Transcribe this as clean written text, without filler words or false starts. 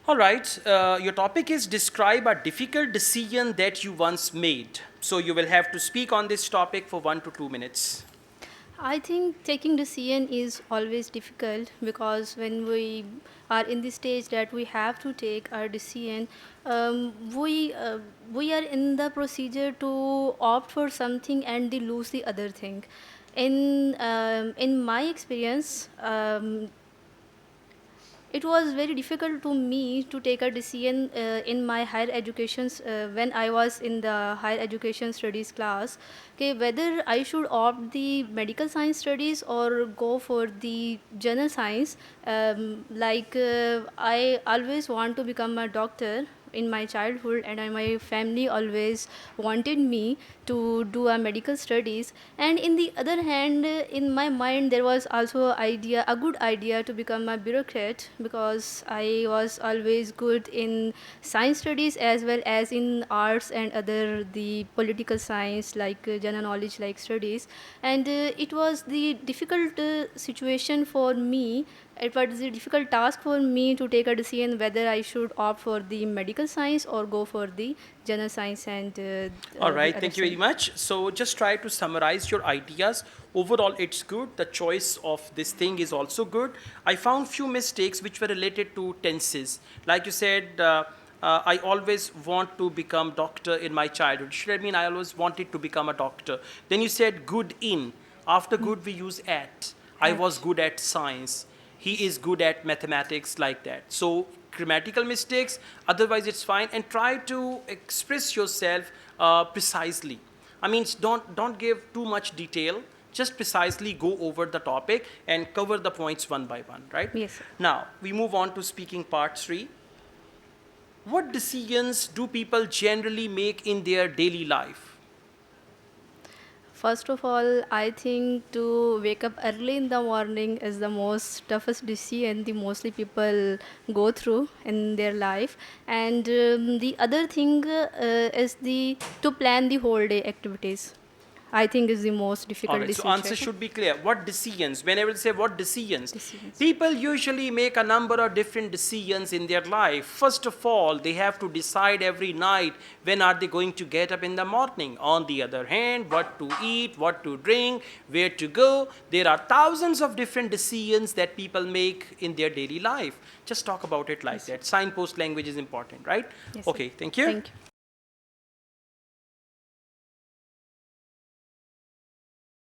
All right, your topic is describe a difficult decision that you once made. So you will have to speak on this topic for 1 to 2 minutes. I think taking decision is always difficult because when we are in the stage that we have to take our decision, we are in the procedure to opt for something and they lose the other thing. In my experience, it was very difficult to me to take a decision in my higher education when I was in the higher education studies class, okay, whether I should opt the medical science studies or go for the general science. I always want to become a doctor in my childhood, and my family always wanted me to do a medical studies. And in the other hand, in my mind there was also a good idea to become a bureaucrat, because I was always good in science studies as well as in arts and other the political science, like general knowledge like studies. And it was the difficult situation for me. It was a difficult task for me to take a decision whether I should opt for the medical science or go for the general science and All the right, other thank you very side. much. So just try to summarize your ideas. Overall, it's good. The choice of this thing is also good. I found few mistakes which were related to tenses. Like you said, I always want to become doctor in my childhood. Should I mean I always wanted to become a doctor? Then you said good in. After good, we use at. I was At. good at science. He is good at mathematics, like that. So grammatical mistakes, otherwise it's fine, and try to express yourself precisely. I mean, don't give too much detail, just precisely go over the topic and cover the points one by one, right? Yes, sir. Now we move on to speaking part 3. What decisions do people generally make in their daily life? First of all, I think to wake up early in the morning is the most toughest decision the mostly people go through in their life. And the other thing is the to plan the whole day activities. I think is the most All difficult right, so answer decision. should be clear. What decisions? Whenever they say what decisions, Decisions. people usually make a number of different decisions in their life. First of all, they have to decide every night when are they going to get up in the morning. On the other hand, what to eat, what to drink, where to go. There are thousands of different decisions that people make in their daily life. Just talk about it like Yes. that. Signpost language is important, right? Yes, sir. Okay, thank you. Thank you.